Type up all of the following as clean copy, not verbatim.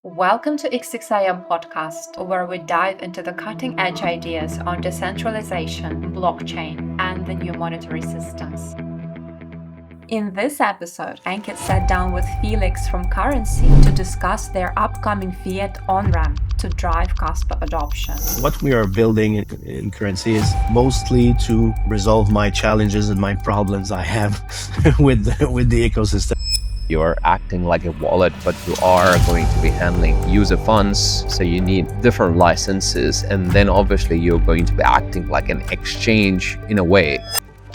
Welcome to X6IM podcast, where we dive into the cutting edge ideas on decentralization, blockchain, and the new monetary systems. In this episode, Ankit sat down with Felix from Kurncy to discuss their upcoming Fiat On-Ramp to drive Kaspa adoption. What we are building in Kurncy is mostly to resolve my challenges and my problems I have with the ecosystem. You're acting like a wallet, but you are going to be handling user funds. So you need different licenses. And then obviously you're going to be acting like an exchange in a way.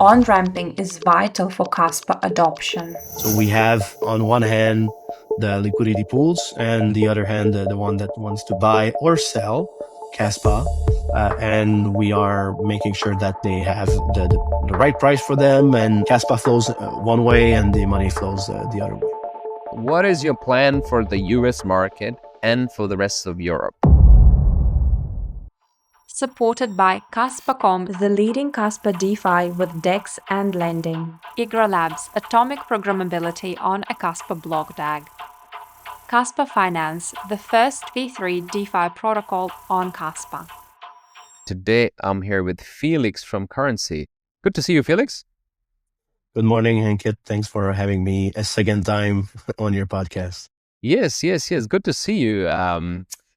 On-ramping is vital for Kaspa adoption. So we have on one hand the liquidity pools and the other hand the one that wants to buy or sell Kaspa. And we are making sure that they have the right price for them, and Kaspa flows one way and the money flows the other way. What is your plan for the US market and for the rest of Europe? Supported by KaspaCom, the leading Kaspa DeFi with DEX and lending. IGRA Labs, atomic programmability on a Kaspa blockDAG. Kaspa Finance, the first V3 DeFi protocol on Kaspa. Today, I'm here with Felix from Kurncy. Good to see you, Felix. Good morning, Ankit. Thanks for having me a second time on your podcast. Yes. Good to see you.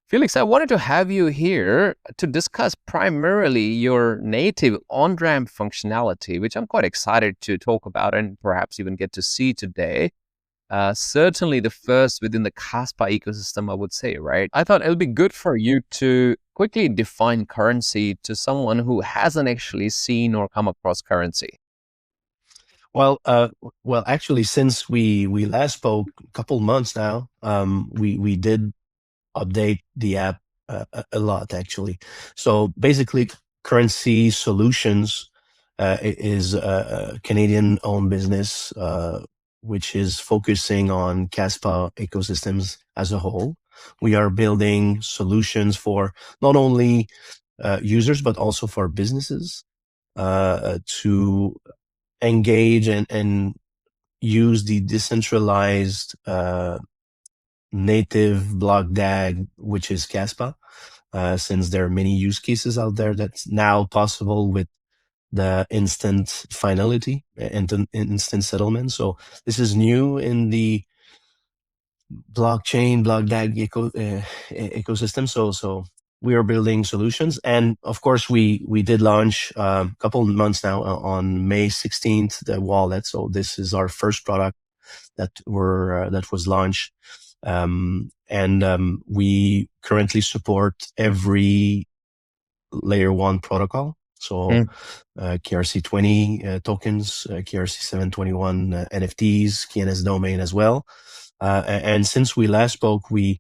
Felix, I wanted to have you here to discuss primarily your native on-ramp functionality, which I'm quite excited to talk about and perhaps even get to see today. Certainly the first within the Kaspa ecosystem, I would say, right? I thought it'll be good for you to quickly define Kurncy to someone who hasn't actually seen or come across Kurncy. Well, actually, since we last spoke a couple months now, we did update the app a lot, actually. So basically, Kurncy Solutions is a Canadian-owned business which is focusing on Kaspa ecosystems as a whole. We are building solutions for not only users, but also for businesses to engage and use the decentralized native blockDAG, which is Kaspa, since there are many use cases out there that's now possible with the instant finality and instant settlement. So this is new in the blockchain, blockDAG ecosystem. So we are building solutions. And of course, we did launch a couple of months now on May 16th, the wallet. So this is our first product that was launched. We currently support every layer 1 protocol. So KRC20 tokens, KRC721 NFTs, KNS domain as well. And since we last spoke, we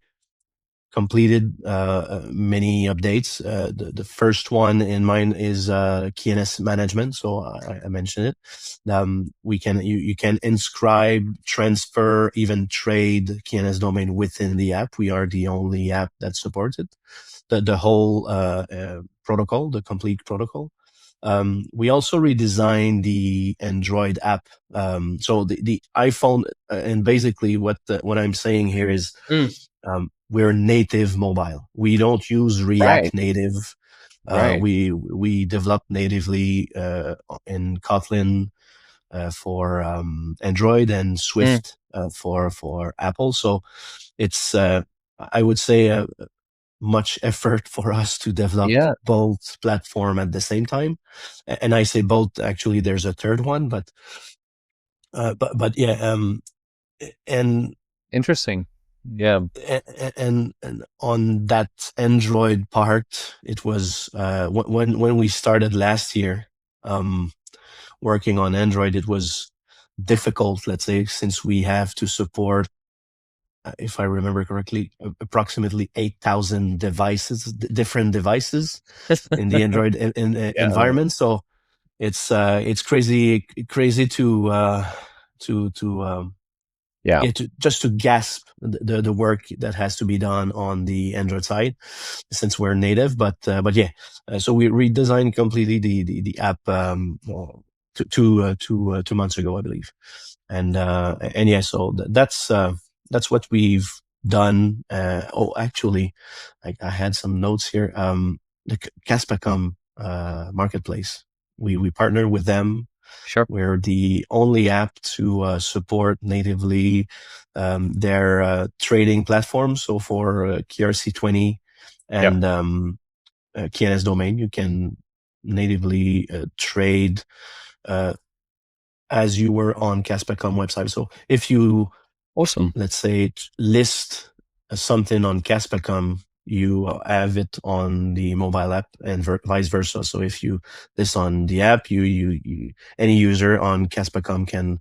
completed many updates. The first one in mind is KNS management. So I mentioned it. You can inscribe, transfer, even trade KNS domain within the app. We are the only app that supports it. The whole protocol, the complete protocol. We also redesigned the Android app. So the iPhone, and basically what I'm saying here is we're native mobile. We don't use React Native. Right. We developed natively in Kotlin for Android and Swift for Apple. So it's I would say much effort for us to develop both platform at the same time. And I say both, actually there's a third one, but yeah. And interesting. Yeah. And on that Android part, it was when we started last year working on Android, it was difficult, let's say, since we have to support, if I remember correctly, approximately 8,000 devices, different devices in the Android environment. So it's crazy to just to grasp the work that has to be done on the Android side, since we're native. But yeah, so we redesigned completely the app 2 months ago, I believe, and yeah, so that's what we've done. Actually, I had some notes here. The KaspaCom marketplace. We partner with them. Sure. We're the only app to support natively their trading platform. So for KRC20 and KNS domain, you can natively trade as you were on KaspaCom website. So if you, Awesome, let's say, list something on KaspaCom, you have it on the mobile app and vice versa. So if you list on the app, you any user on KaspaCom can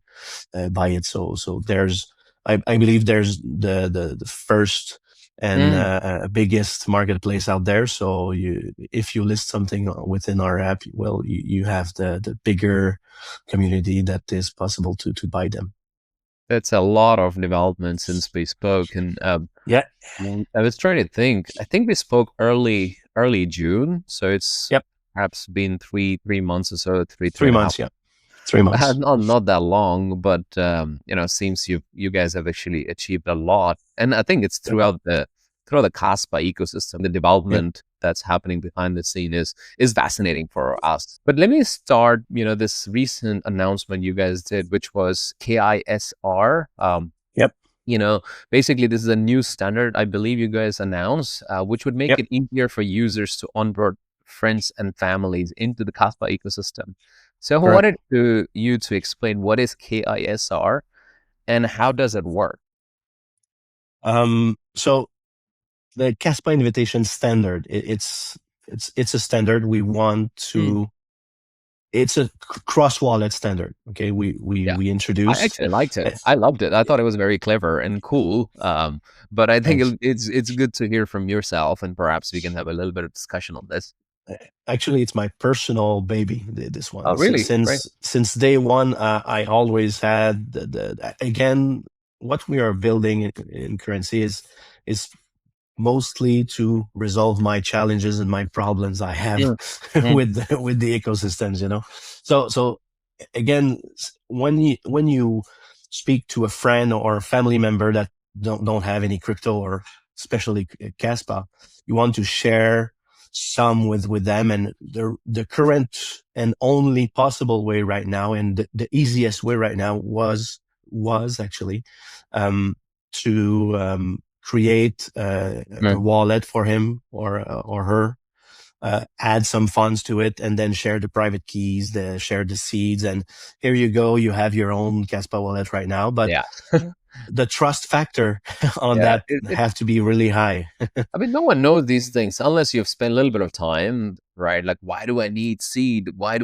buy it. So there's, I believe there's the first and biggest marketplace out there. So if you list something within our app, well, you have the bigger community that is possible to buy them. That's a lot of development since we spoke, and Yeah. I was trying to think. I think we spoke early June, so it's perhaps been three months or so, three and a half. 3 months. Yeah, 3 months. Not that long, but seems you guys have actually achieved a lot, and I think it's throughout the Kaspa ecosystem. The development that's happening behind the scene is fascinating for us. But let me start. This recent announcement you guys did, which was KISR. Basically, this is a new standard I believe you guys announced, which would make it easier for users to onboard friends and families into the Kaspa ecosystem. So I wanted you to explain what is KISR and how does it work? So the Kaspa invitation standard, it's a standard we want to. It's a cross wallet standard. Okay, we introduced. I actually liked it. I loved it. I thought it was very clever and cool. But I think it's good to hear from yourself, and perhaps we can have a little bit of discussion on this. Actually, it's my personal baby, this one. Oh, really? Since day one, I always had again, what we are building in Kurncy is mostly to resolve my challenges and my problems I have with the ecosystems, So again, when you speak to a friend or a family member that don't have any crypto, or especially Kaspa, you want to share some with them, and the current and only possible way right now, and the easiest way right now was actually to create a wallet for him or her, add some funds to it, and then share the private keys, share the seeds, and here you go, you have your own Kaspa wallet right now. But the trust factor on that have to be really high. I mean, no one knows these things unless you've spent a little bit of time, right? Like, why do I need seed? What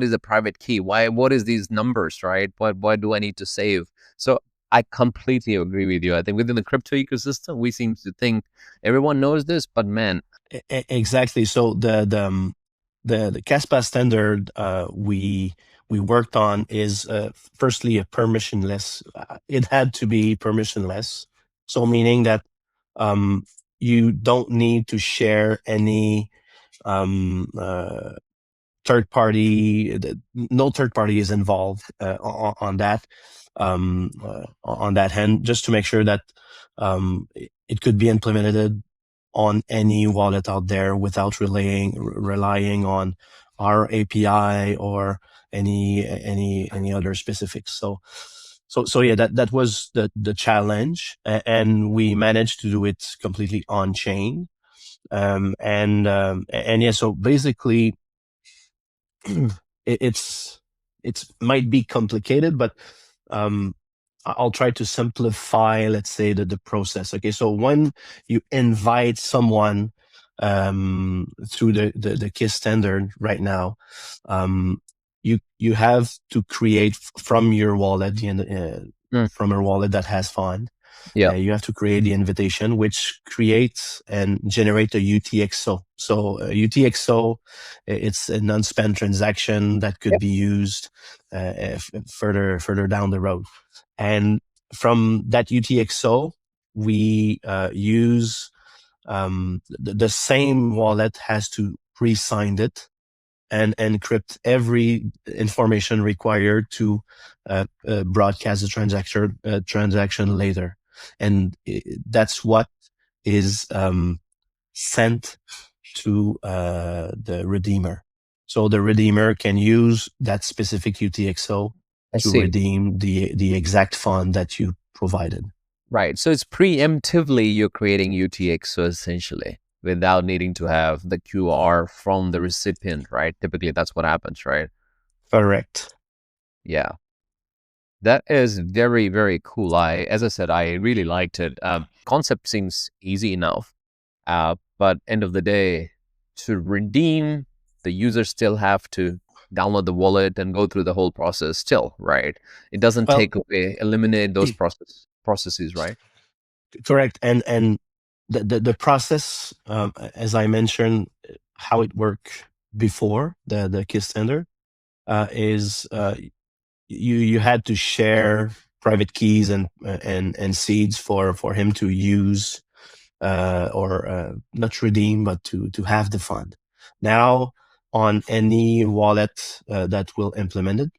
is a private key? What is these numbers, right? Why do I need to save? So I completely agree with you. I think within the crypto ecosystem, we seem to think everyone knows this, but man. Exactly. So the Kaspa standard we worked on is firstly a permissionless. It had to be permissionless. So meaning that you don't need to share any third party. No third party is involved on that. On that hand, just to make sure that it could be implemented on any wallet out there without relying on our API or any other specifics. So yeah, that was the challenge, and we managed to do it completely on chain. And yeah, so basically it might be complicated, but I'll try to simplify, let's say, the process. Okay, so when you invite someone through the KISS standard right now, you have to create from your wallet, from a wallet that has fund. You have to create the invitation, which creates and generate a UTXO. So UTXO, it's a non-spent transaction that could be used further down the road. And from that UTXO, we use the same wallet has to pre-sign it and encrypt every information required to broadcast the transaction later. and that's what is sent to the redeemer. So the redeemer can use that specific UTXO to redeem the exact fund that you provided. Right. So it's preemptively you're creating UTXO essentially without needing to have the QR from the recipient, right? Typically that's what happens, right? Correct. Yeah. That is very, very cool. As I said, I really liked it. Concept seems easy enough, but end of the day, to redeem, the users still have to download the wallet and go through the whole process still, right? It doesn't eliminate those processes, right? Correct. And the process, as I mentioned, how it worked before the KISS standard, is you had to share private keys and seeds for him to use or not redeem, but to have the fund. Now, on any wallet that will implement it,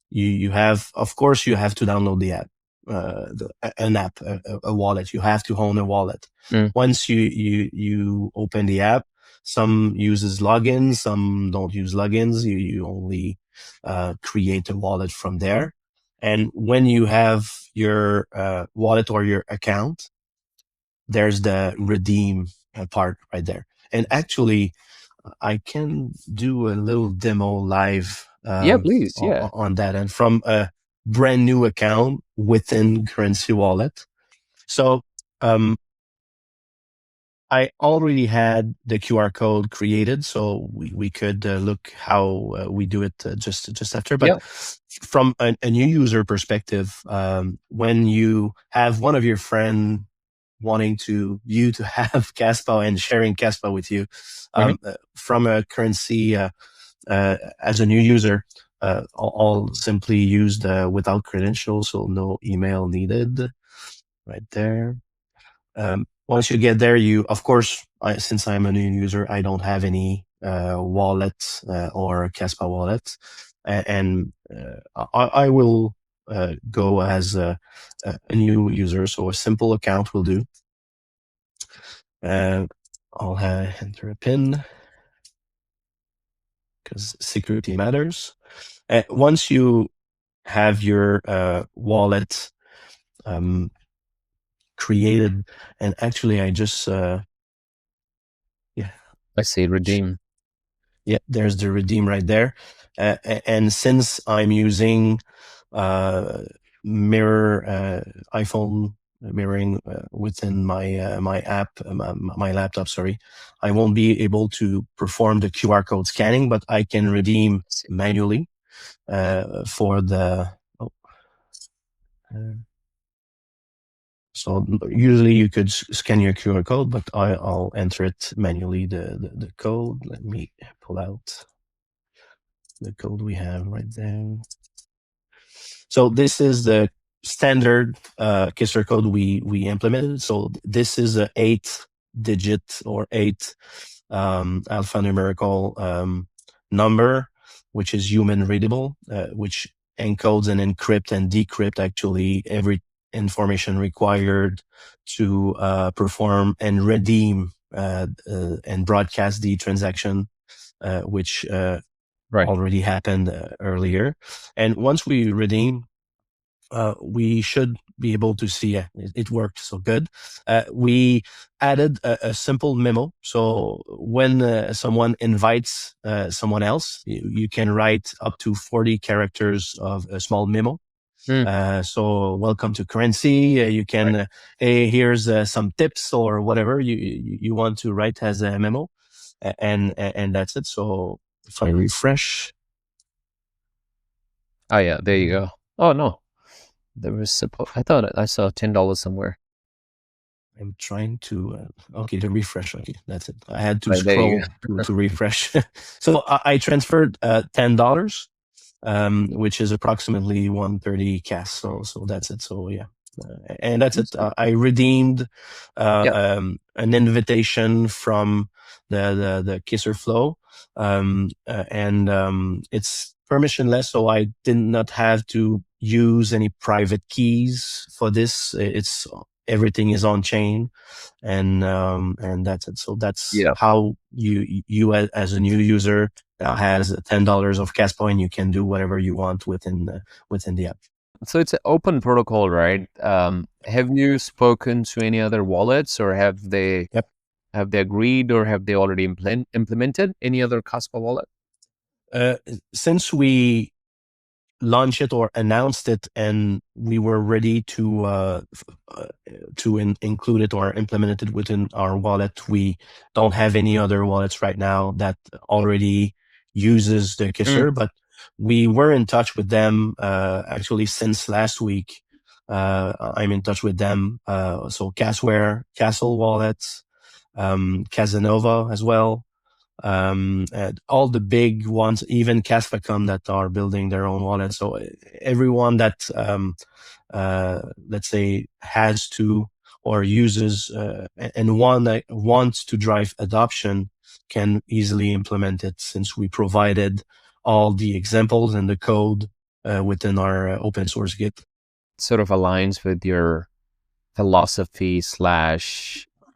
you have, of course, you have to download the app, an app, a wallet. You have to own a wallet. Once you open the app, some uses logins, some don't use logins. You only create a wallet from there. And when you have your wallet or your account, there's the redeem part right there. And actually, I can do a little demo live please. On that, and from a brand new account within Kurncy wallet. So I already had the QR code created, so we could look how we do it just after. But from a new user perspective, when you have one of your friends wanting you to have Kaspa and sharing Kaspa with you, from a Kurncy as a new user, I'll simply use the without credentials, so no email needed, right there. Once you get there, of course, since I'm a new user, I don't have any wallet or Kaspa wallet, and I will go as a new user, so a simple account will do. I'll enter a PIN because security matters. Once you have your wallet created, and actually I just I see redeem. Yeah, there's the redeem right there. And since I'm using iPhone mirroring within my app, my laptop, sorry, I won't be able to perform the QR code scanning, but I can redeem manually for the. So usually you could scan your QR code, but I'll enter it manually, the code. Let me pull out the code we have right there. So this is the standard KISR code we implemented. So this is a 8-digit or 8 alphanumerical number, which is human readable, which encodes and encrypt and decrypt actually every information required to perform and redeem and broadcast the transaction, which already happened earlier. And once we redeem, we should be able to see it worked so good. We added a simple memo. So when someone invites someone else, you can write up to 40 characters of a small memo. So welcome to Kurncy. You can, hey, here's some tips or whatever you want to write as a memo, and that's it. So if I refresh, oh yeah, there you go. Oh no, there was I thought I saw $10 somewhere. I'm trying to okay, the refresh. Okay, that's it. I had to scroll to refresh. So I transferred $10. Which is approximately 130 CAS. So that's it. So yeah, and that's it. I redeemed an invitation from the KISR flow, and it's permissionless, so I did not have to use any private keys for this. It's everything is on chain, and that's it. So that's Yeah. how you as a new user has $10 of Kaspa, and you can do whatever you want within the app. So it's an open protocol, right? Have you spoken to any other wallets, or have they agreed, or have they already implemented any other Kaspa wallet? Since we launched it or announced it, and we were ready to include it or implement it within our wallet, we don't have any other wallets right now that already uses the KISR, but we were in touch with them actually since last week. I'm in touch with them. So Casware, Castle Wallets, Casanova as well. All the big ones, even KaspaCom, that are building their own wallet. So everyone that, let's say, has to or uses and one that wants to drive adoption can easily implement it, since we provided all the examples and the code within our open source Git. Sort of aligns with your philosophy /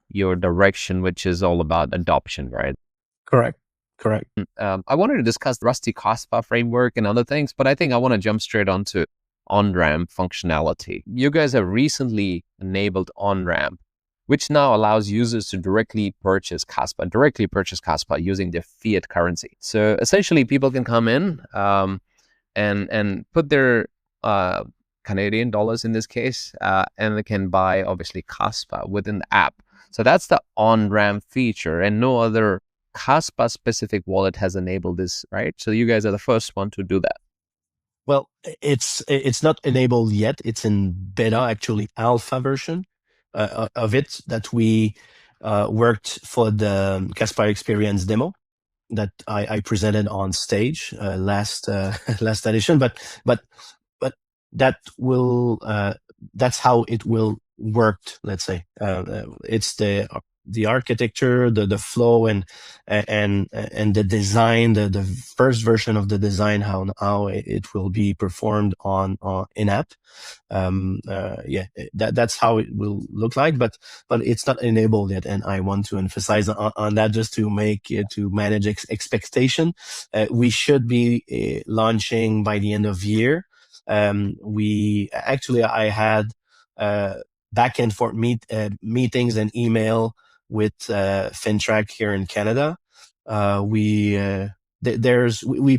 your direction, which is all about adoption, right? Correct. I wanted to discuss the Rusty Kaspa framework and other things, but I think I want to jump straight onto on-ramp functionality. You guys have recently enabled on-ramp, which now allows users to directly purchase Kaspa using their fiat currency. So essentially, people can come in and put their Canadian dollars in this case, and they can buy obviously Kaspa within the app. So that's the on-ramp feature, and no other Kaspa specific wallet has enabled this, right? So you guys are the first one to do that. Well, it's not enabled yet. It's in beta, actually alpha version of it, that we worked for the Kaspa Experience demo that I presented on stage last edition. But that will that's how it will work. Let's say it's the architecture, the flow, and the design, the first version of the design, how it will be performed on in app. That's how it will look like, but it's not enabled yet, and I want to emphasize on that, just to manage expectation. We should be launching by the end of year. I had back and forth meetings and email with Interac here in Canada. We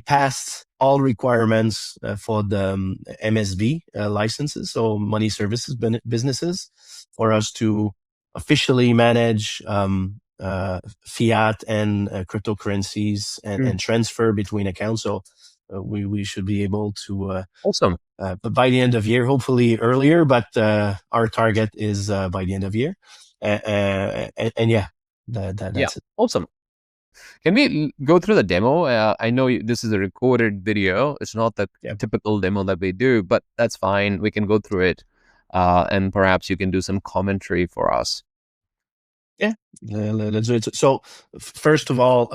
passed all requirements for the MSB licenses, so money services businesses, for us to officially manage fiat and cryptocurrencies and transfer between accounts. So we should be able to awesome. By the end of year, hopefully earlier, but our target is by the end of year. That's it. Awesome. Can we go through the demo? I know this is a recorded video. It's not the typical demo that we do, but that's fine. We can go through it, and perhaps you can do some commentary for us. Yeah, let's do it. So first of all,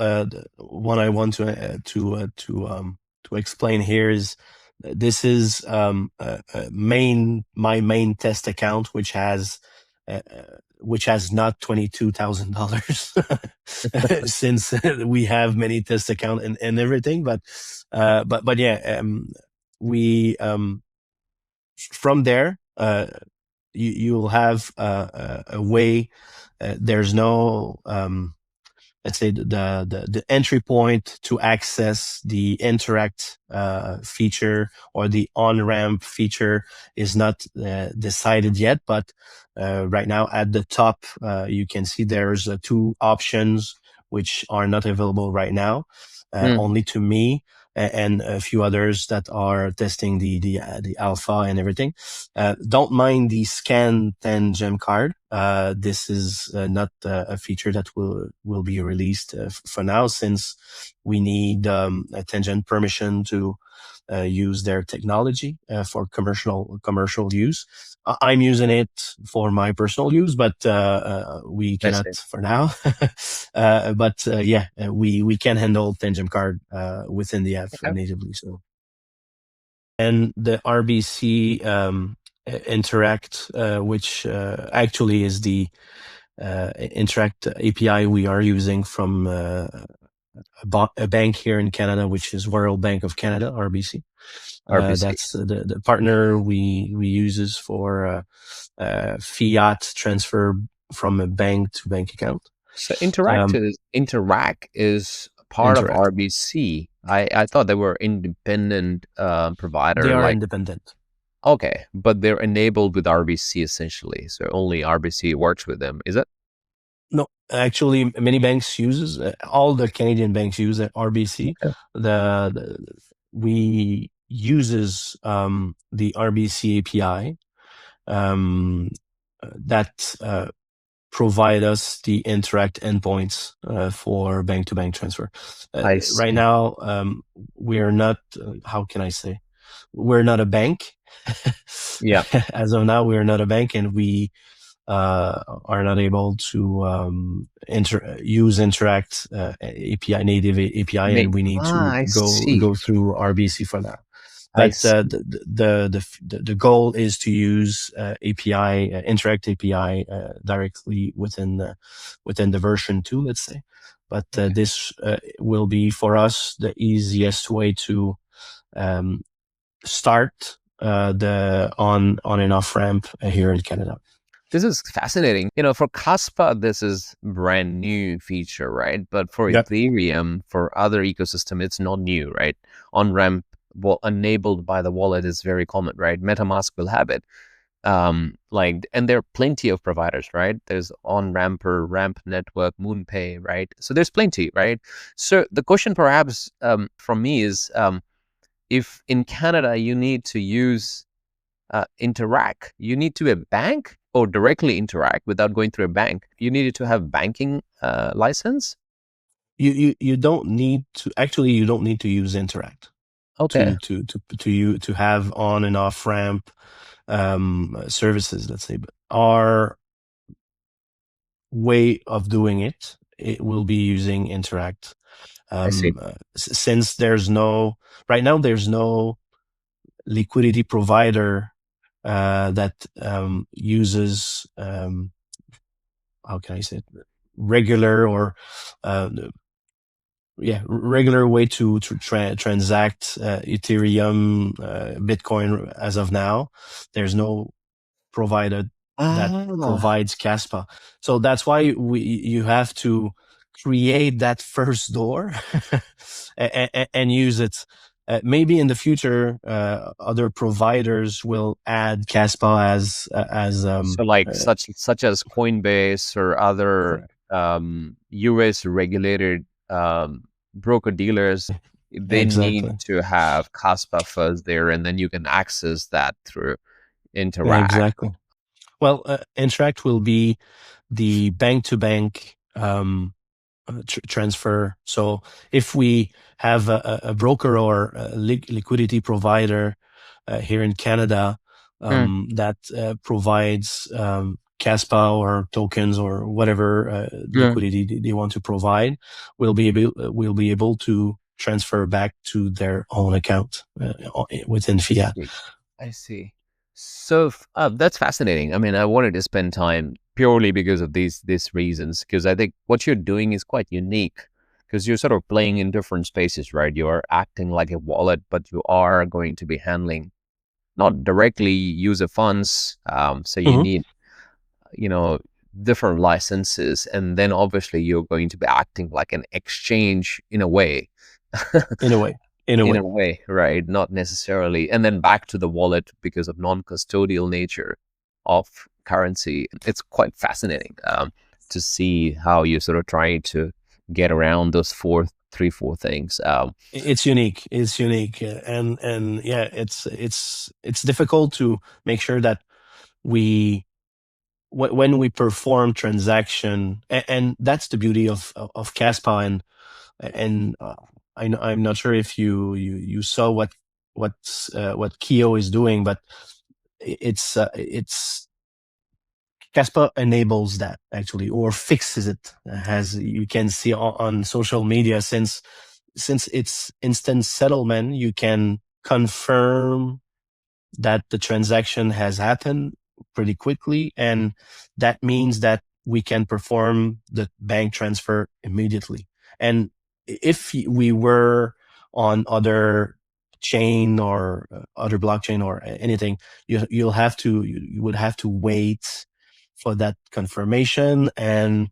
what I want to explain here is, this is my main test account, which has not $22,000 since we have many test account and everything. But we from there you'll have a way. There's no let's say the entry point to access the Interac feature or the on-ramp feature is not decided yet, but right now at the top you can see there's two options which are not available right now, only to me and a few others that are testing the alpha and everything. Don't mind the scan 10 gem card. This is not a feature that will be released for now, since we need a 10 gem permission to use their technology for commercial use. I'm using it for my personal use, but we cannot for now. We can handle 10 gem card within the app natively. So, and the RBC Interact, which actually is the Interact API we are using from a bank here in Canada, which is Royal Bank of Canada, RBC. RBC. That's the partner we uses for fiat transfer from a bank to bank account. So Interac is part of Interac. RBC. I thought they were independent provider. They are independent. Okay, but they're enabled with RBC essentially. So only RBC works with them, is it? No, actually, many banks uses all the Canadian banks use RBC. Okay. We uses the RBC API that provide us the Interact endpoints for bank-to-bank transfer. Right now, we're not. How can I say? We're not a bank. Yeah. As of now, we're not a bank, and we are not able to use Interact API, native API, and we need to go through RBC for that. But the goal is to use API, Interact API directly within the version 2, let's say. But this will be for us the easiest way to start the on and off ramp here in Canada. This is fascinating. For Kaspa, this is brand new feature, right? But for Ethereum, for other ecosystem, it's not new, right? On-ramp enabled by the wallet is very common, right? MetaMask will have it. And there are plenty of providers, right? There's On-Ramper, Ramp Network, MoonPay, right? So there's plenty, right? So the question perhaps from me is, if in Canada you need to use Interac, you need to be a bank or directly interact without going through a bank? You needed to have banking license? You don't need to. Actually, you don't need to use Interact. Okay. To have on and off ramp services, let's say. But our way of doing it will be using Interact. Since right now there's no liquidity provider that uses how can I say it? Regular or regular way to transact Ethereum, Bitcoin as of now. There's no provider that provides Kaspa. So that's why you have to create that first door and use it. Maybe in the future, other providers will add Kaspa as such as Coinbase or other US regulated broker dealers. They need to have Kaspa first there, and then you can access that through Interact. Exactly. Well, Interact will be the bank-to-bank transfer. So if we have a broker or a liquidity provider here in Canada that provides Kaspa or tokens or whatever liquidity they want to provide, we'll be able to transfer back to their own account within Fiat. I see. So that's fascinating. I mean, I wanted to spend time purely because of these reasons, because I think what you're doing is quite unique, because you're sort of playing in different spaces, right? You are acting like a wallet, but you are going to be handling not directly user funds. So you need, different licenses, and then obviously you're going to be acting like an exchange in a way. In a way, right? Not necessarily. And then back to the wallet because of non-custodial nature of currency. It's quite fascinating to see how you're sort of trying to get around those four things. It's unique. It's unique, and yeah, it's difficult to make sure that when we perform transaction, and that's the beauty of Kaspa and I'm not sure if you saw what Keo is doing, but it's Kaspa enables that actually, or fixes it, as you can see on social media. Since it's instant settlement, you can confirm that the transaction has happened pretty quickly, and that means that we can perform the bank transfer immediately. And if we were on other chain or other blockchain or anything, you would have to wait for that confirmation, and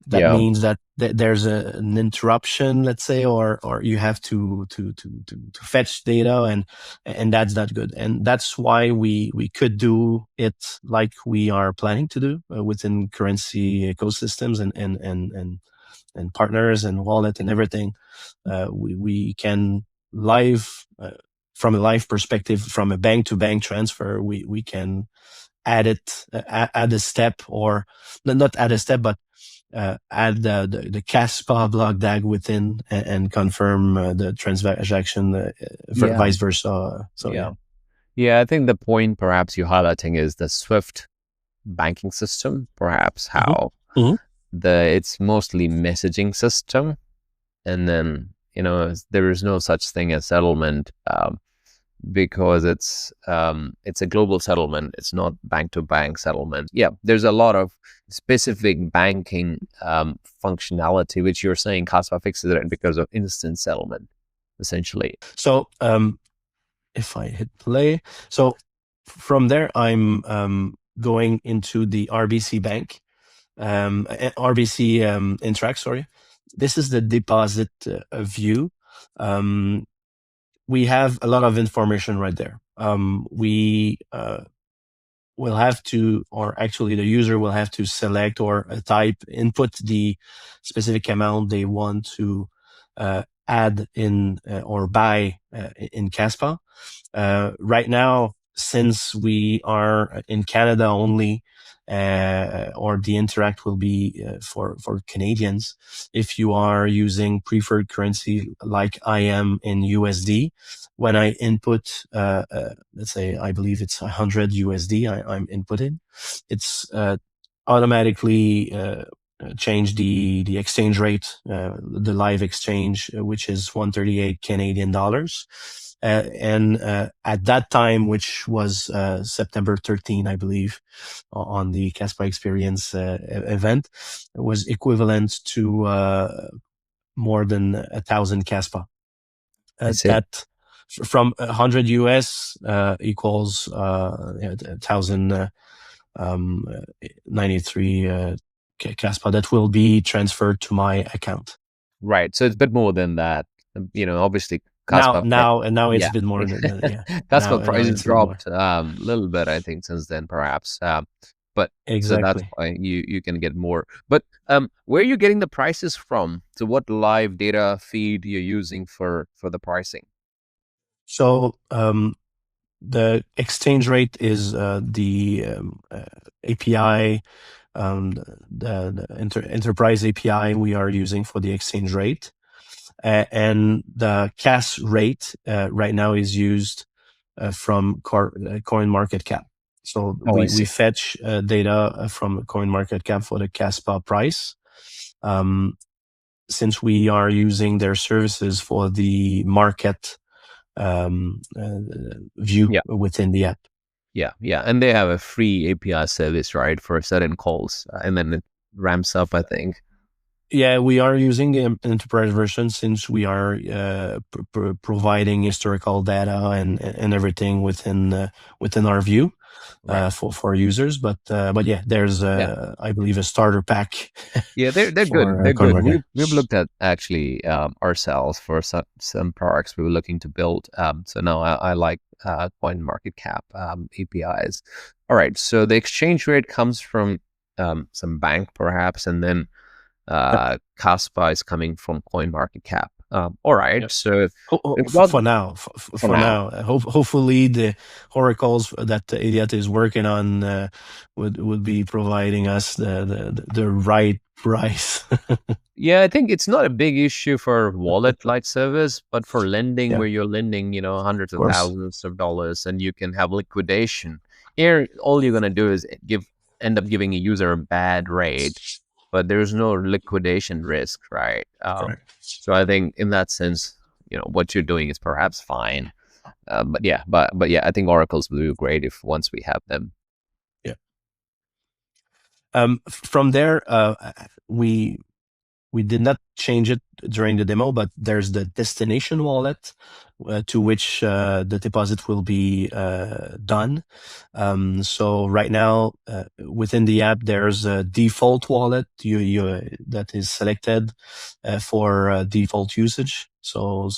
that means that there's an interruption, let's say, or you have to fetch data, and that's not good. And that's why we could do it like we are planning to do within Kurncy ecosystems and partners and wallet and everything. We can live from a live perspective, from a bank to bank transfer. We can add it, add a step, or not add a step, but add the Kaspa blockDAG within and confirm the transaction, vice versa. So yeah, I think the point perhaps you're highlighting is the Swift banking system, perhaps how it's mostly messaging system, and then there is no such thing as settlement because it's a global settlement. It's not bank to bank settlement. Yeah, there's a lot of specific banking functionality which you're saying Kaspa fixes it because of instant settlement, essentially. So if I hit play, so from there I'm going into the RBC bank, RBC Interac. Sorry, this is the deposit view. We have a lot of information right there. We will have to, or actually the user will have to select or input the specific amount they want to add in or buy in Kaspa. Right now, since we are in Canada only, or the Interac will be for Canadians, if you are using preferred currency like I am in USD, when I input, let's say, I believe it's 100 USD I'm inputting, it's automatically change the exchange rate, the live exchange, which is 138 Canadian dollars. And at that time, which was September 13, I believe, on the Kaspa Experience event, it was equivalent to more than 1,000 Kaspa. That from 100 US equals 1,093 Kaspa that will be transferred to my account. Right. So it's a bit more than that. Obviously. Kaspa now it's a bit more than Kaspa prices dropped a little bit, I think, since then, perhaps. But exactly. So that's why you can get more. But where are you getting the prices from? So what live data feed you're using for the pricing? So the exchange rate is the API, the enterprise API we are using for the exchange rate. And the CAS rate right now is used from CoinMarketCap. So we fetch data from CoinMarketCap for the Kaspa price. Since we are using their services for the market view within the app. Yeah. And they have a free API service, right, for certain calls, and then it ramps up, I think. Yeah, we are using the enterprise version since we are providing historical data and everything within our view for users. But yeah, there's I believe a starter pack. Yeah, they're good. They're good. We've looked at actually ourselves for some products we were looking to build. So now I like CoinMarketCap APIs. All right. So the exchange rate comes from some bank perhaps, and then Kaspa is coming from CoinMarketCap. All right. So for now, hopefully the oracles that Idiot is working on would be providing us the right price. Yeah, I think it's not a big issue for wallet-like service, but for lending, where you're lending, hundreds of thousands of dollars, and you can have liquidation. Here, all you're gonna do is end up giving a user a bad rate, but there's no liquidation risk, right? So I think in that sense, what you're doing is perhaps fine. But yeah, I think oracles will be great if once we have them. Yeah. From there, we did not change it during the demo, but there's the destination wallet to which the deposit will be done. So right now, within the app, there's a default wallet that is selected for default usage. So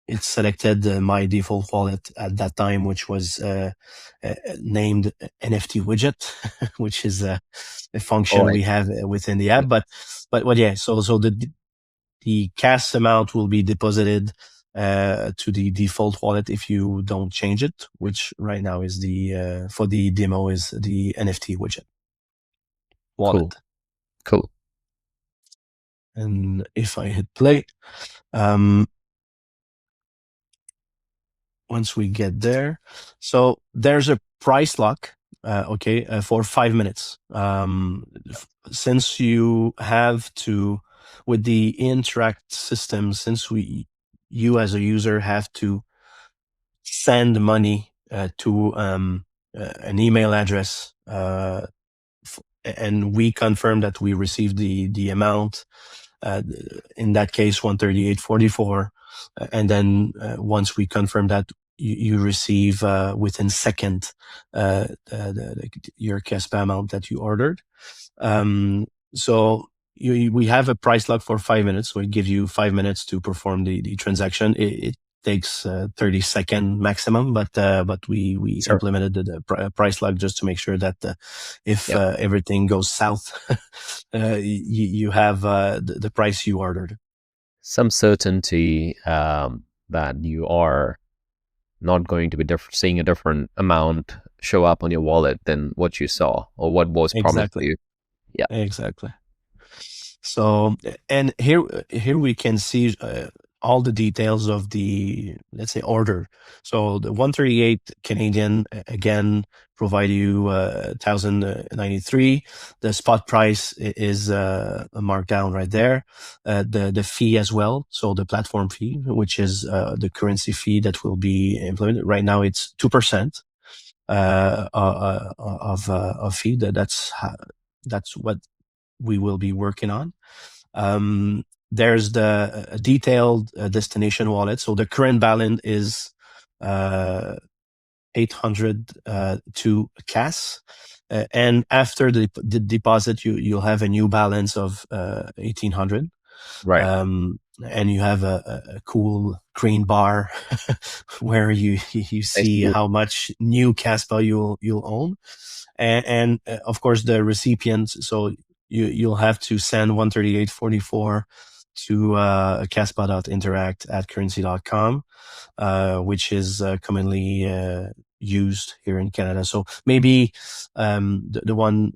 it's selected my default wallet at that time, which was named NFT widget, which is a function we have within the app. But yeah, so the CAS amount will be deposited to the default wallet if you don't change it, which right now is for the demo is the NFT widget wallet. Cool. And if I hit play, once we get there, so there's a price lock, for 5 minutes. Since you have to, with the Interac system, since you as a user have to send money to an email address, and we confirm that we received the amount, in that case 138.44, and then once we confirm that, you receive within second your Kaspa amount that you ordered. So we have a price lock for 5 minutes, so it gives you 5 minutes to perform the transaction. It takes 30 second maximum, but we Sure. implemented the price lock just to make sure that if everything goes south, you have the price you ordered. Some certainty that you are not going to be seeing a different amount show up on your wallet than what you saw or what was promised to you. Yeah, exactly. So, and here we can see all the details of the, let's say, order. So the 138 Canadian, again, provide you 1,093. The spot price is marked down right there. The fee as well. So the platform fee, which is the currency fee that will be implemented. Right now it's 2% of fee. That's what we will be working on. There's the detailed destination wallet. So the current balance is 800 to CAS. And after the deposit, you'll have a new balance of 1,800. right. And you have a cool green bar where you see how much new Kaspa you'll own. And of course the recipients. So you'll have to send 138.44 to kaspa.interact@kurncy.com, which is commonly used here in Canada. So maybe the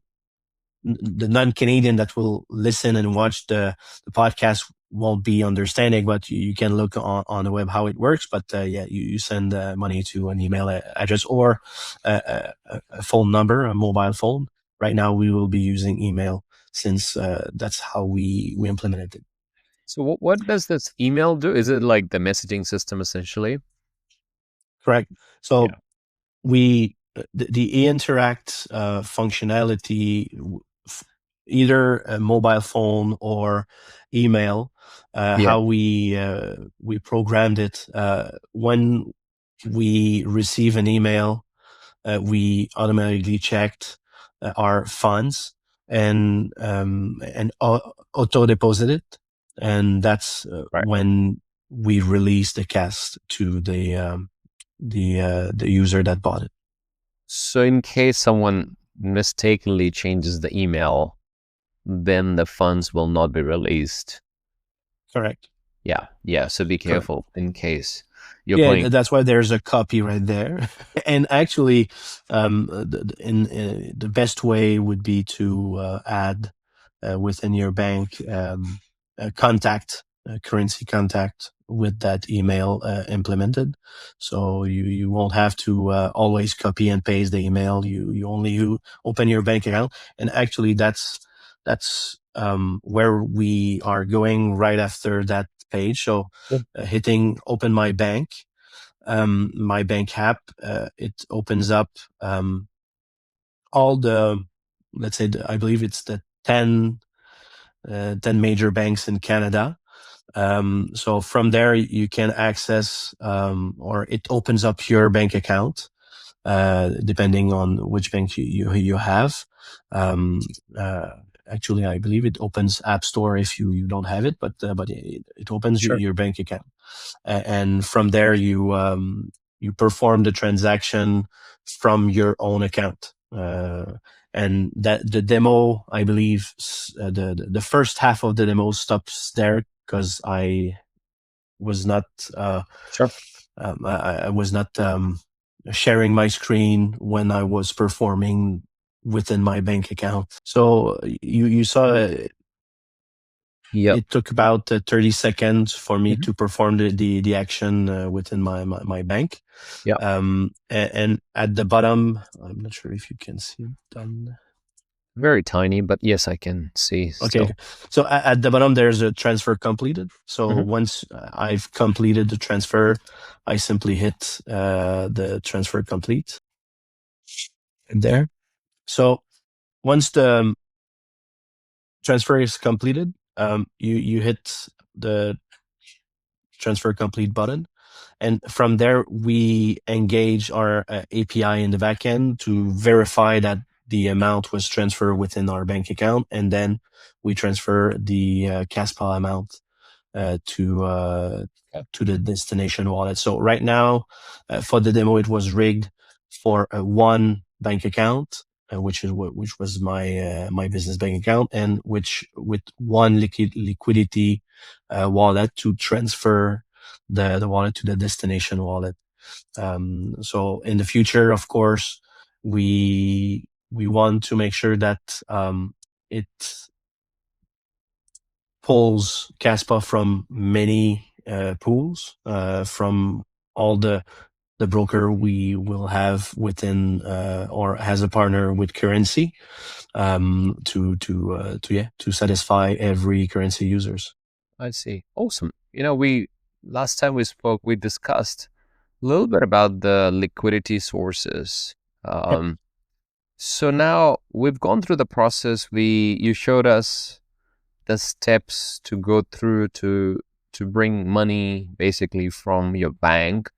non-Canadian that will listen and watch the podcast won't be understanding, but you can look on the web how it works. But you send money to an email address or a phone number, a mobile phone. Right now we will be using email since that's how we implemented it. So what does this email do? Is it like the messaging system essentially? Correct. So the Interact functionality, either a mobile phone or email, how we programmed it. When we receive an email, we automatically checked our funds and auto deposit it, and that's when we release the CAS to the user that bought it. So in case someone mistakenly changes the email, then the funds will not be released. Correct. Yeah. So be careful in case you're playing. That's why there's a copy right there. And actually, the best way would be to add within your bank a currency contact with that email implemented. So you won't have to always copy and paste the email. You only open your bank account, and actually that's where we are going right after that page. So hitting open my bank, my bank app, it opens up all the, let's say, I believe it's the 10 major banks in Canada. So from there you can access, or it opens up your bank account, depending on which bank you have. Actually, I believe it opens App Store if you don't have it, but it opens Sure. your bank account, and from there you perform the transaction from your own account. And that the demo, I believe, the first half of the demo stops there because I was not Sure. I was not sharing my screen when I was performing within my bank account. So you saw Yep. it took about 30 seconds for me Mhm. to perform the action within my bank. Yep. And at the bottom, I'm not sure if you can see it done. Very tiny, but yes, I can see Okay. still. So at the bottom, there's a transfer completed. So Mhm. once I've completed the transfer, I simply hit the transfer complete there. So once the transfer is completed, you hit the transfer complete button. And from there, we engage our API in the backend to verify that the amount was transferred within our bank account. And then we transfer the Kaspa amount to the destination wallet. So right now, for the demo, it was rigged for one bank account, which was my business bank account, and which with one liquidity wallet to transfer the wallet to the destination wallet. So in the future, of course, we want to make sure that it pulls Kaspa from many pools, from all the broker we will have within or has a partner with Kurncy, to satisfy every Kurncy users. I see. Awesome. We last time we spoke, we discussed a little bit about the liquidity sources. Yep. So now we've gone through the process. You showed us the steps to go through to bring money basically from your bank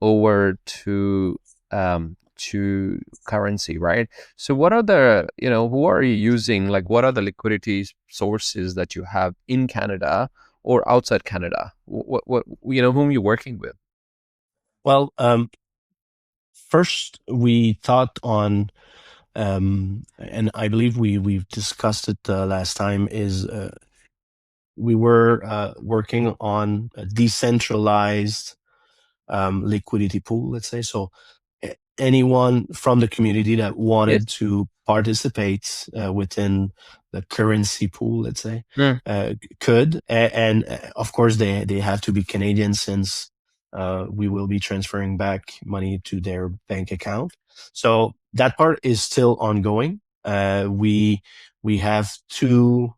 over to Kurncy, right? So what are the, who are you using? Like, what are the liquidity sources that you have in Canada or outside Canada? What whom you're working with? Well, first we thought on, and I believe we've discussed it last time, is we were working on a decentralized liquidity pool, let's say. So anyone from the community that wanted Yes. to participate within the Kurncy pool, let's say, Mm. could. And of course, they have to be Canadian, since we will be transferring back money to their bank account. So that part is still ongoing. We have two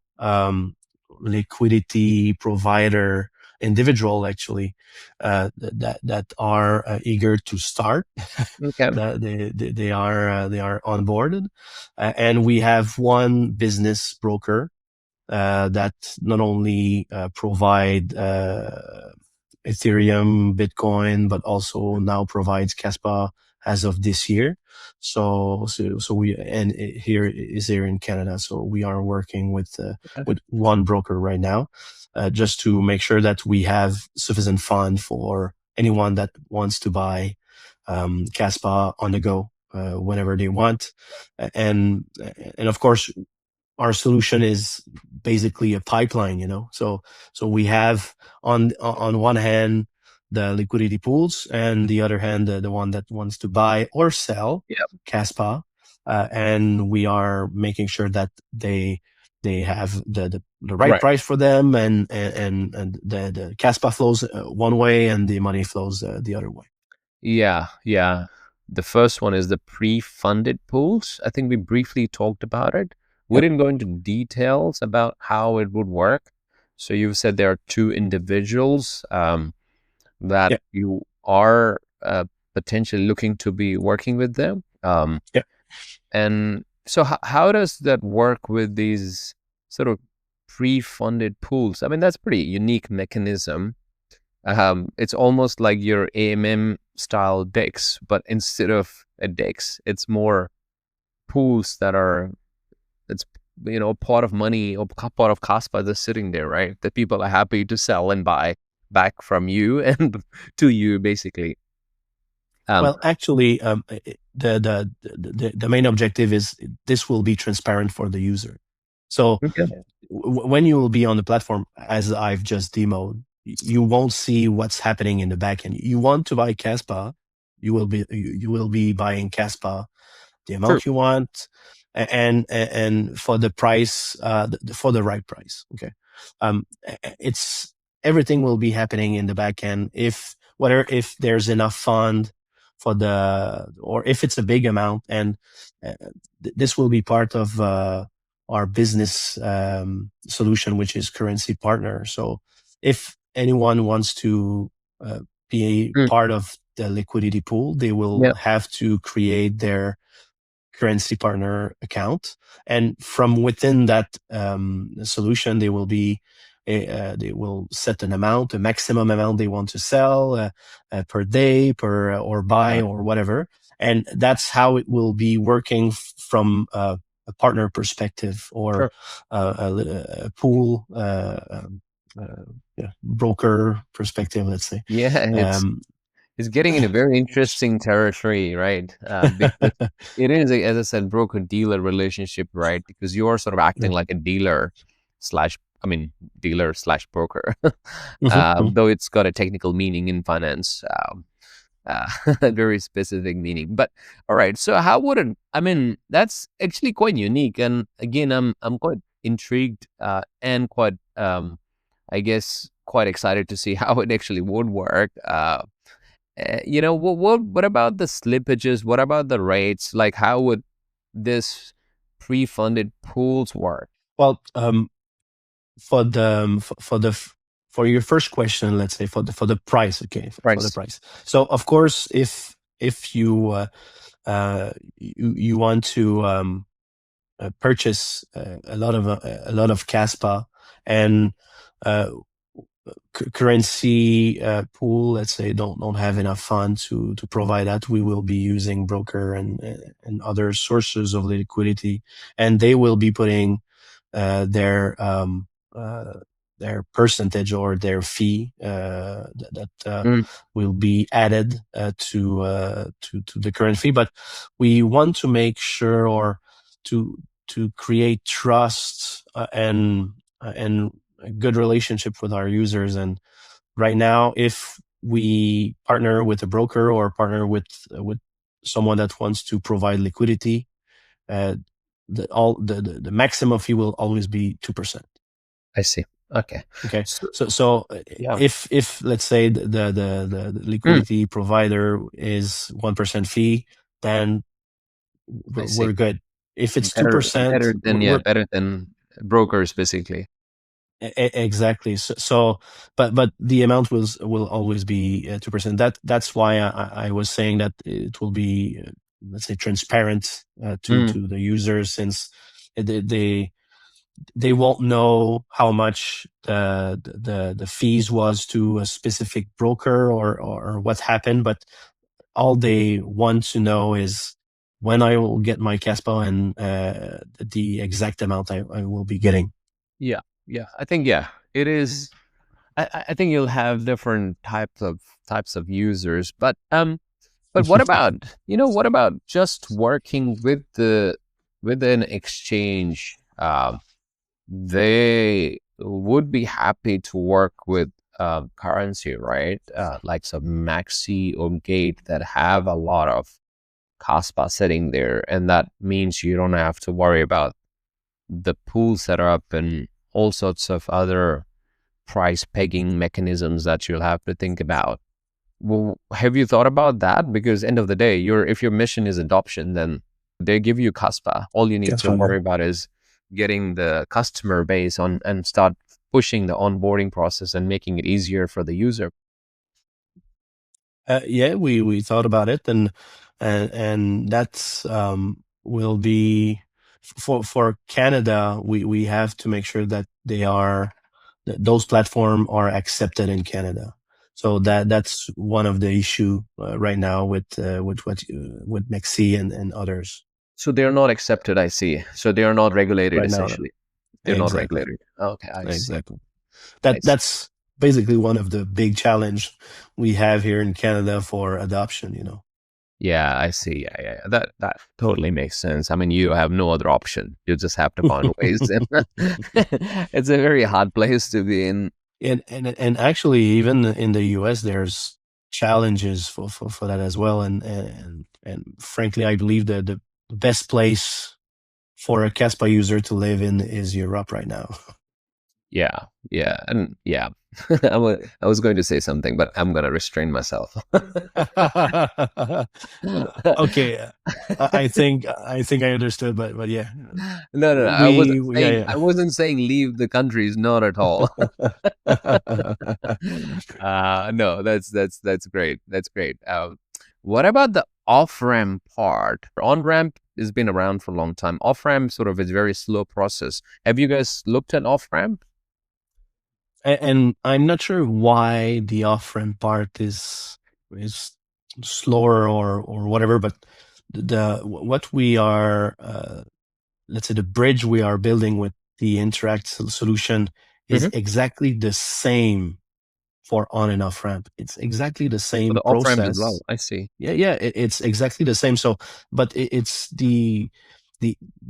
liquidity provider individual, actually, that are eager to start. Okay. They are onboarded, and we have one business broker that not only provide Ethereum, Bitcoin, but also now provides Kaspa as of this year. So we, and here in Canada. So we are working with one broker right now, just to make sure that we have sufficient fund for anyone that wants to buy Kaspa on the go whenever they want. And of course, our solution is basically a pipeline, So we have on one hand the liquidity pools, and the other hand the one that wants to buy or sell Kaspa, and we are making sure that they have the right price for them, and the Kaspa flows one way and the money flows the other way. Yeah. The first one is the pre-funded pools. I think we briefly talked about it. We didn't go into details about how it would work. So you've said there are two individuals that you are potentially looking to be working with them. Yeah. And so how does that work with these sort of pre-funded pools? I mean, that's a pretty unique mechanism. It's almost like your AMM style DEX, but instead of a DEX, it's more pools that are, it's, you know, a pot of money or pot of Kaspa that's sitting there, right? That people are happy to sell and buy back from you and to you, basically. Well, actually, the main objective is this will be transparent for the user. So when you will be on the platform, as I've just demoed, you won't see what's happening in the backend. You want to buy Kaspa, you will be buying Kaspa, the amount you want, and for the price, for the right price. Okay, it's everything will be happening in the backend. If there's enough fund for or if it's a big amount, and this will be part of our business solution, which is Kurncy Partner. So if anyone wants to be a part of the liquidity pool, they will have to create their Kurncy Partner account, and from within that solution, they will set an amount, a maximum amount they want to sell per day, or buy, or whatever, and that's how it will be working from a partner perspective, or a pool broker perspective, let's say. It's getting in a very interesting territory, right? Because it is, as I said, broker-dealer relationship, right? Because you're sort of acting like a dealer slash broker, though it's got a technical meaning in finance, a very specific meaning. But all right, so how would it? I mean, that's actually quite unique, and again, I'm quite intrigued and quite, I guess, quite excited to see how it actually would work. You know, what about the slippages? What about the rates? Like, how would this pre-funded pools work? Well, for your first question, let's say for the price, okay, for the price. So of course, if you you want to purchase a lot of Kaspa, and Kurncy pool, let's say, don't have enough funds to provide that, we will be using broker and other sources of liquidity, and they will be putting their percentage or their fee that will be added to the current fee. But we want to make sure, or to create trust and a good relationship with our users. And right now, if we partner with a broker or partner with someone that wants to provide liquidity, the maximum fee will always be 2%. I see. Okay. So if let's say the liquidity provider is 1% fee, then we're good. If it's 2%, better than brokers, basically. Exactly. So, but the amount will always be 2%. That's why I was saying that it will be, let's say, transparent to the users, since they won't know how much the fees was to a specific broker or what happened, but all they want to know is when I will get my Kaspa and the exact amount I will be getting. Yeah, I think it is. I think you'll have different types of users, but what about what about just working with an exchange? They would be happy to work with Kurncy, right? Like some Maxi or Gate that have a lot of Kaspa sitting there, and that means you don't have to worry about the pool setup and all sorts of other price pegging mechanisms that you'll have to think about. Well, have you thought about that? Because end of the day, if your mission is adoption, then they give you Kaspa. All you need to worry about is getting the customer base on and start pushing the onboarding process and making it easier for the user. Yeah, we thought about it, and that's will be for Canada. We have to make sure that those platforms are accepted in Canada. So that's one of the issue right now with Mexi and others. So they're not accepted, I see. So they are not regulated, Right now, essentially. They're not exactly. regulated. Okay, I see. Exactly. That's basically one of the big challenge we have here in Canada for adoption, Yeah, I see. Yeah. That totally makes sense. I mean, you have no other option. You just have to find ways. It's a very hard place to be in. And actually, even in the US, there's challenges for that as well. And frankly, I believe that the best place for a Kaspa user to live in is Europe right now. Yeah. And yeah, I was going to say something, but I'm going to restrain myself. Okay, I think I understood, but yeah. No. Yeah. I wasn't saying leave the countries, not at all. No, that's great. That's great. What about the off-ramp part? On-ramp has been around for a long time. Off-ramp sort of is a very slow process. Have you guys looked at off-ramp? And I'm not sure why the off-ramp part is slower or whatever, but what we are let's say the bridge we are building with the Interac solution is exactly the same for on and off ramp. It's exactly the same For the process. off-ramp as well. I see. Yeah, it's exactly the same. So, but it's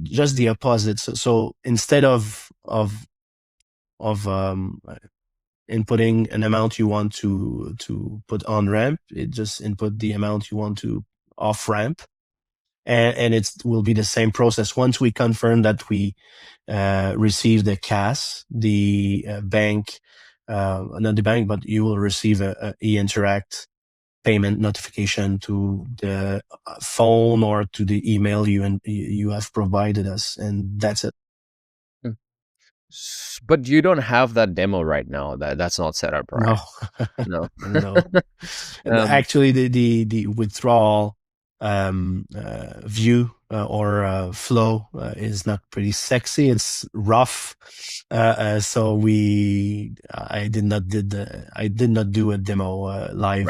just the opposite. So instead of inputting an amount you want to put on ramp, it just input the amount you want to off ramp, and it will be the same process. Once we confirm that we receive the CAS, the bank, not the bank, but you will receive a Interac payment notification to the phone or to the email you have provided us, and that's it. But you don't have that demo right now. That's not set up, right? No. No. Actually, the withdrawal view or flow is not pretty sexy. It's rough. So I did not do a demo live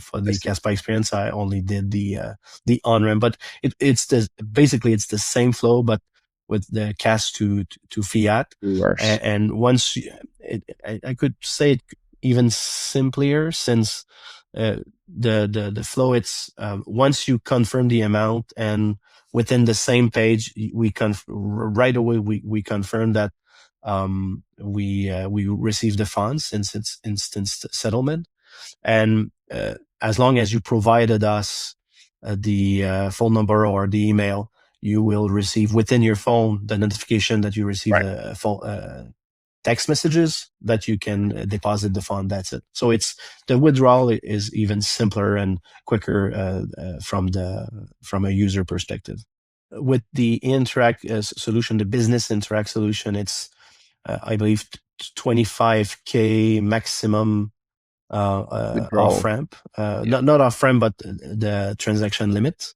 for the Kaspa experience. I only did the on-ramp, but it's basically it's the same flow, but with the CAS to Fiat. And once I could say it even simpler, since the flow, it's once you confirm the amount, and within the same page right away we confirm that we receive the funds, since it's instant settlement. And as long as you provided us the phone number or the email, you will receive within your phone the notification that you received text messages that you can deposit the fund. That's it. So the withdrawal is even simpler and quicker from a user perspective. With the Interac solution, the business Interac solution, it's I believe 25K maximum off ramp, not off ramp, but the transaction limit.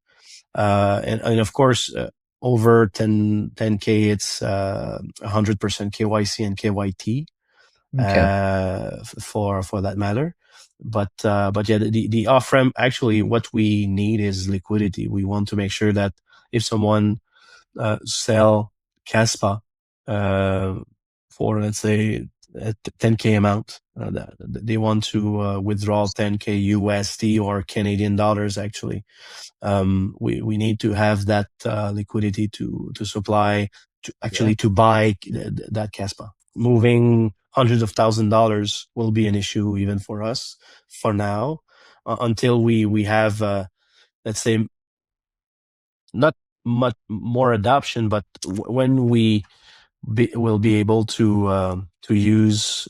And of course, over 10K, it's 100% KYC and KYT for that matter. But yeah, the off ramp, actually, what we need is liquidity. We want to make sure that if someone sell Kaspa for, let's say, a 10K amount, they want to withdraw 10K USD or Canadian dollars, actually. We need to have that liquidity to supply, to buy that Kaspa. Moving hundreds of $1,000s will be an issue even for us for now, until we have, let's say, not much more adoption, but when we will be able to use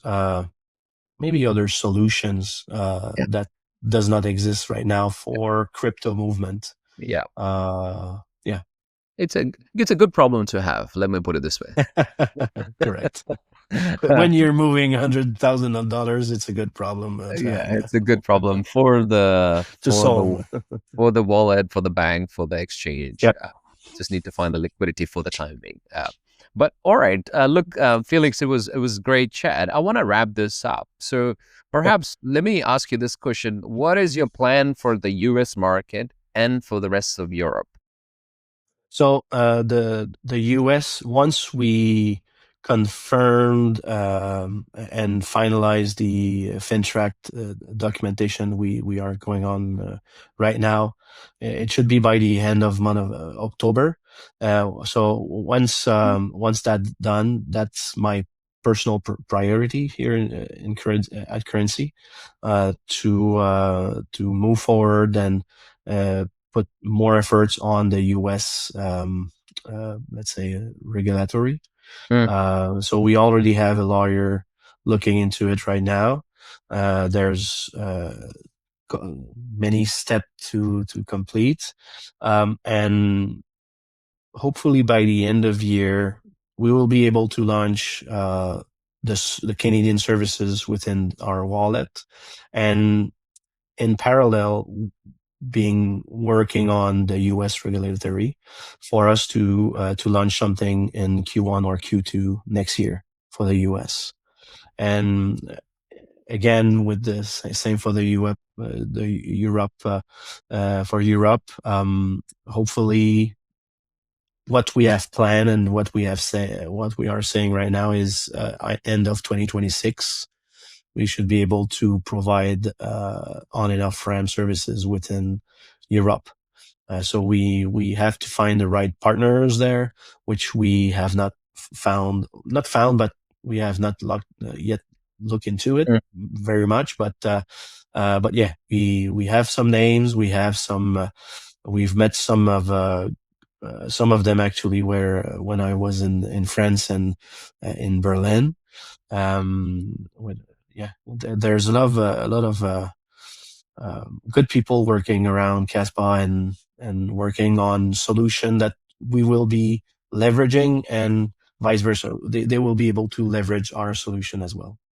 maybe other solutions that does not exist right now for crypto movement. Yeah. Yeah. It's a good problem to have. Let me put it this way. Correct. When you're moving $100,000, it's a good problem to Yeah, have, it's a good problem for the to solve. for the wallet, for the bank, for the exchange. Yep. Just need to find the liquidity for the time being. But all right, look, Felix, it was great chat. I want to wrap this up. So perhaps let me ask you this question: what is your plan for the U.S. market and for the rest of Europe? So the US, once we confirmed and finalized the FinTrack documentation we are going on right now, it should be by the end of month of October. So once that's done, that's my personal priority here at Kurncy, to move forward and put more efforts on the US, let's say, regulatory. So we already have a lawyer looking into it right now. There's many steps to complete, and hopefully by the end of year we will be able to launch the Canadian services within our wallet, and in parallel working on the US regulatory for us to launch something in Q1 or Q2 next year for the US. And again, with the same for the Europe, for Europe, hopefully what we have planned and what we are saying right now is end of 2026. We should be able to provide on and off ramp services within Europe. So we have to find the right partners there, which we have not found, but we have not yet looked into it very much. But yeah, we have some names. We have some. We've met some of them actually, when I was in France and in Berlin. There's a lot of good people working around Kaspa and working on solution that we will be leveraging, and vice versa. They will be able to leverage our solution as well.